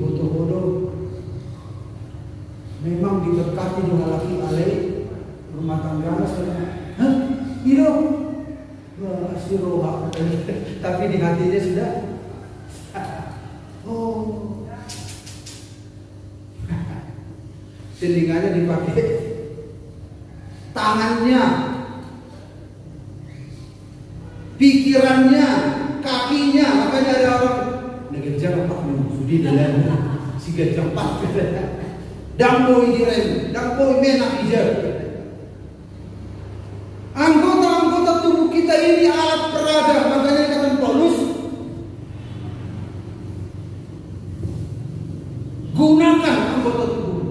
Bodoh-bodoh. Memang diberkati dengan laki alay rumah tangga saja. Hah? Iya. Wah, asiroha. Tapi di hatinya sudah. Oh. Telinganya dipakai, tangannya, pikirannya, kakinya. Makanya ada orang negara apa sudi dalam si gajah empat. Dampoi diren, dampoi menak ija. Anggota-anggota tubuh kita ini alat peraga. Makanya kata Paulus, gunakan anggota tubuh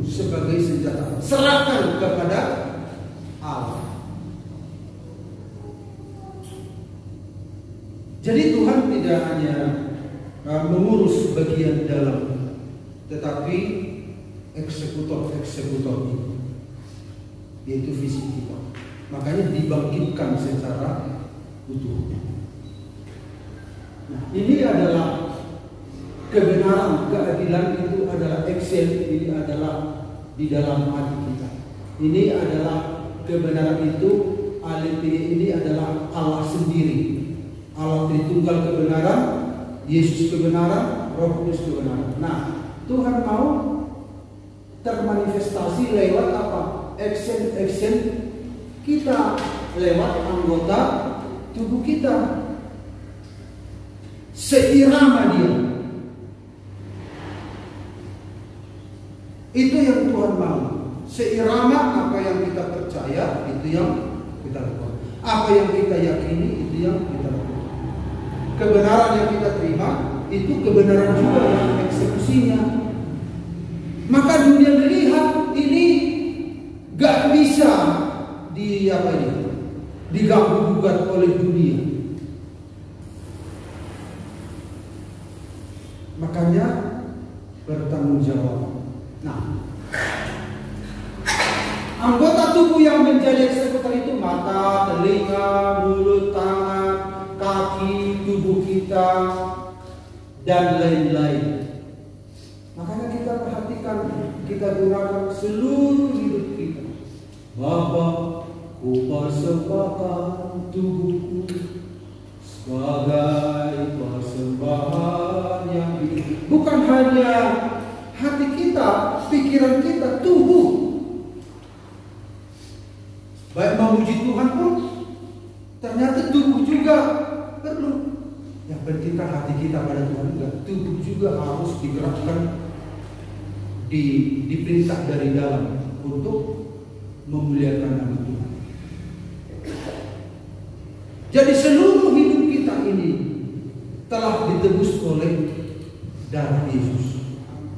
sebagai senjata. Serahkan kepada Allah. Jadi Tuhan tidak hanya mengurus bagian dalam, tetapi eksekutor itu, yaitu fisik kita. Makanya dibangkitkan secara utuh. Nah, ini adalah kebenaran, keadilan itu adalah action, ini adalah di dalam hati kita. Ini adalah kebenaran itu, ini adalah Allah sendiri. Allah Tritunggal kebenaran, Yesus kebenaran, Roh Kudus kebenaran. Nah, Tuhan mau termanifestasi lewat apa? Action kita, lewat anggota tubuh kita. Seirama dia. Itu yang Tuhan mau. Seirama apa yang kita percaya, itu yang kita lakukan. Apa yang kita yakini, itu yang kita lakukan. Kebenaran yang kita terima, itu kebenaran juga yang eksekusinya. Maka dunia melihat ini gak bisa diganggu gugat oleh dunia. Makanya bertanggung jawab. Nah, anggota tubuh yang menjadi eksekutor itu mata, telinga, mulut, tangan, kaki, tubuh kita, dan lain-lain. Makanya kita perhatikan, kita gunakan seluruh hidup kita. Bapa, ku persembahkan tubuhku sebagai persembahan yang hidup. Bukan hanya hati kita, pikiran kita, tubuh. Baik memuji Tuhan pun, ternyata tubuh juga perlu. Yang penting kan hati kita pada Tuhan juga. Tubuh juga harus digerakkan, diperintah dari dalam untuk memuliakan nama Tuhan. Jadi seluruh hidup kita ini telah ditebus oleh darah Yesus.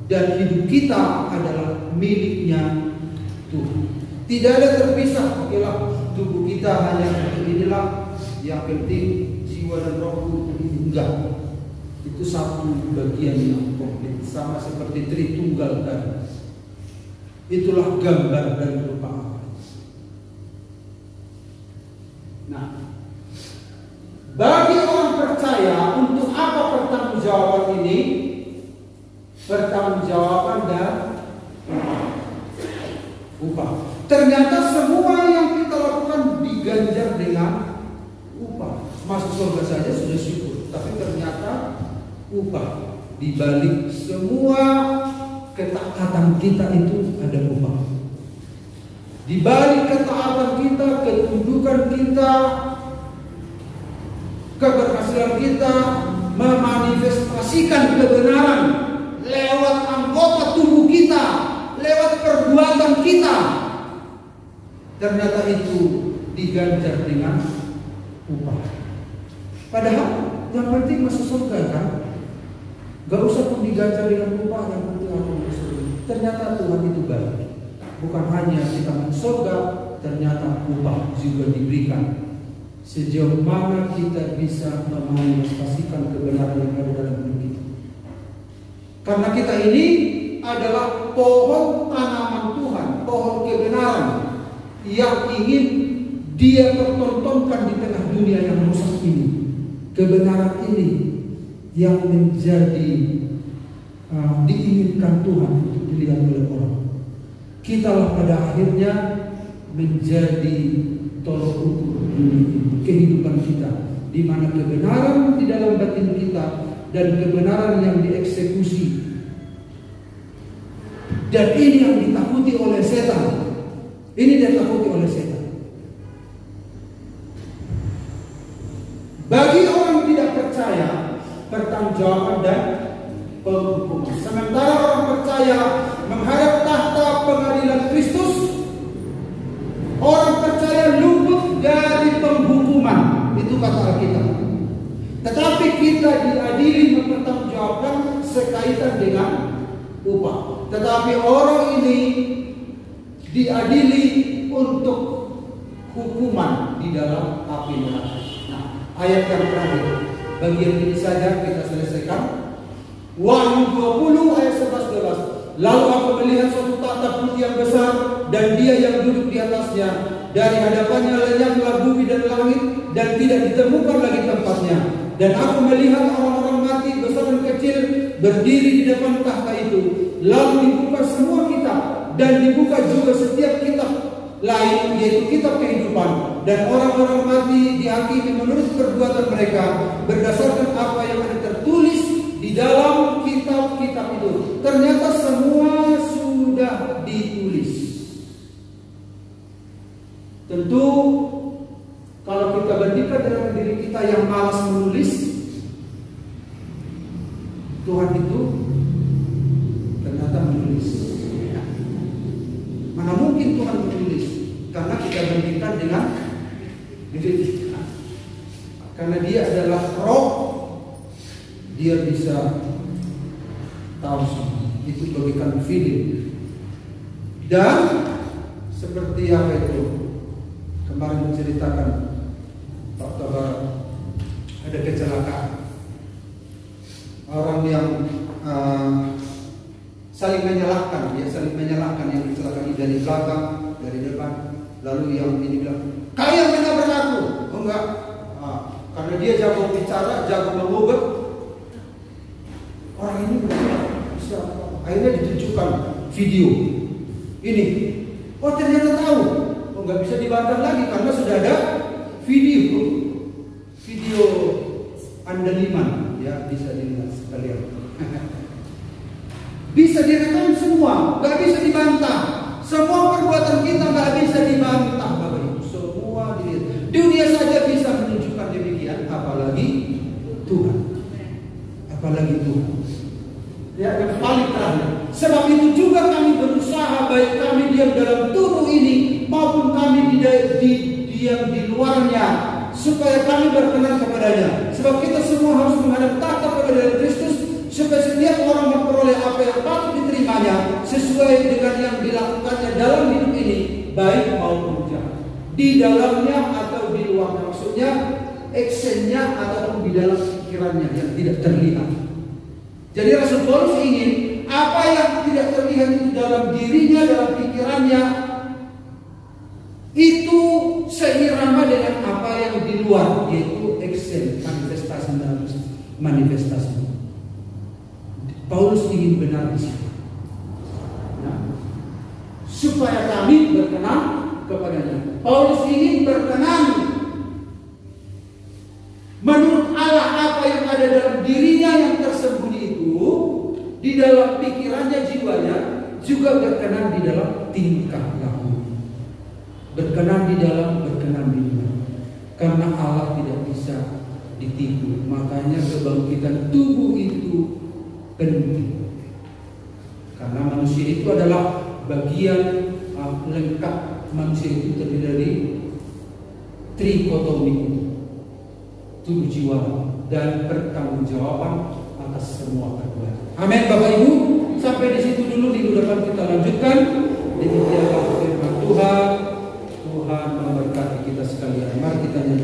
Dan hidup kita adalah miliknya Tuhan. Tidak ada terpisah. Okelah, tubuh kita hanya inilah yang penting jiwa dan rohku ini enggak. Itu satu bagian yang komplit, sama seperti Tritunggal tadi. Itulah gambar dan rupa Allah. Nah, bagi orang percaya, untuk apa pertanggungjawaban ini? Pertanggungjawaban dan upah. Ternyata semua yang kita lakukan diganjar dengan upah. Masuk surga saja sudah syukur. Tetapi ternyata upah di balik semua ketaatan kita itu ada upah. Di balik ketaatan kita, ketundukan kita, keberhasilan kita memanifestasikan kebenaran lewat anggota tubuh kita, lewat perbuatan kita, ternyata itu diganjar dengan upah. Padahal yang penting masuk surga kan? Gak usah pun diganjar dengan upah, yang penting aku masuk surga. Ternyata Tuhan itu baik. Bukan hanya kita masuk surga, ternyata upah juga diberikan. Sejauh mana kita bisa memanifestasikan kebenaran yang ada dalam hidup kita. Karena kita ini adalah pohon tanaman Tuhan, pohon kebenaran yang ingin Dia pertontonkan di tengah dunia yang rusak ini. Kebenaran ini yang menjadi diinginkan Tuhan untuk dilihat oleh orang. Kitalah pada akhirnya menjadi tolok ukur kehidupan kita, di mana kebenaran di dalam batin kita dan kebenaran yang dieksekusi. Dan ini yang ditakuti oleh setan. Ini ditakuti oleh setan. Bagi orang tidak percaya, pertanggungjawaban dan penghukuman. Sementara orang percaya menghadap tahta pengadilan Kristus, orang percaya luput dari penghukuman. Itu kata Alkitab. Tetapi kita diadili mempertanggungjawabkan sekaitan dengan upah. Tetapi orang ini diadili untuk hukuman di dalam api neraka. Nah, ayat yang terakhir, bagian ini saja kita selesaikan. Wahyu 20 ayat 11-12. Lalu aku melihat suatu tahta putih yang besar dan Dia yang duduk di atasnya. Dari hadapannya lenyaplah bumi dan langit dan tidak ditemukan lagi tempatnya. Dan aku melihat orang-orang mati besar dan kecil berdiri di depan tahta itu. Lalu dibuka semua kitab dan dibuka juga setiap kitab lain, yaitu kitab kehidupan. Dan orang-orang mati dihakimi menurut perbuatan mereka berdasarkan apa yang ada tertulis di dalam kitab-kitab itu. Ternyata semua sudah ditulis. Tentu kalau kita bandingkan dengan diri kita yang malas menulis, Tuhan itu ternyata menulis. Mana mungkin Tuhan menulis? Karena kita bandingkan dengan diri kita. Karena Dia adalah Roh, Dia bisa tahu semua. Itu bagikan feeling. Dan seperti apa itu kemarin menceritakan Pak Toba, ada kecelakaan. Orang yang saling menyalahkan, dia saling menyalahkan yang kecelakaan dari belakang, dari depan. Lalu yang ini bilang, "Kau yang menabrak aku." Oh enggak, karena dia jago bicara, jago mengugat. Orang ini bisa, akhirnya ditunjukkan video ini. Oh ternyata tahu. Oh nggak bisa dibantah lagi karena sudah ada video andaliman, ya bisa dilihat sekalian. Bisa direkam semua, nggak bisa dibantah. Semua perbuatan kita nggak bisa dibantah, Bapak Ibu. Semua dilihat. Dunia saja bisa menunjukkan demikian, apalagi Tuhan. Apalagi Tuhan. Ya, yang paling terakhir. Sebab itu juga kami berusaha, baik kami diam dalam tubuh ini maupun kami diam di luarnya, supaya kami berkenan kepadanya. Sebab kita semua harus menghadap tahta pengadilan Kristus, supaya setiap orang memperoleh apa yang patut diterimanya sesuai dengan yang dilakukannya dalam hidup ini, baik maupun jahat. Di dalamnya atau di luarnya, maksudnya actionnya ataupun di dalam pikirannya yang tidak terlihat. Jadi Rasul Paulus ingin apa yang tidak terlihat itu dalam dirinya, dalam pikirannya, itu seirama dengan apa yang di luar, yaitu action, manifestasi. Paulus ingin benar di situ. Nah, supaya kami berkenan kepadanya. Paulus ingin berkenan menurut Allah apa yang ada dalam dirinya yang tersembunyi itu, di dalam pikirannya, jiwanya, juga berkenan di dalam tingkah laku. Berkenan di dalam, berkenan di luar. Karena Allah tidak bisa ditipu. Makanya kebangkitan tubuh itu penting. Karena manusia itu adalah bagian lengkap. Manusia itu terdiri dari trikotomi, tubuh jiwa dan pertanggungjawaban atas semua perbuatan. Amin, Bapak Ibu. Sampai di situ dulu, minggu depan kita lanjutkan. Demikianlah firman Tuhan. Tuhan memberkati kita sekalian. Mari kita nyanyi.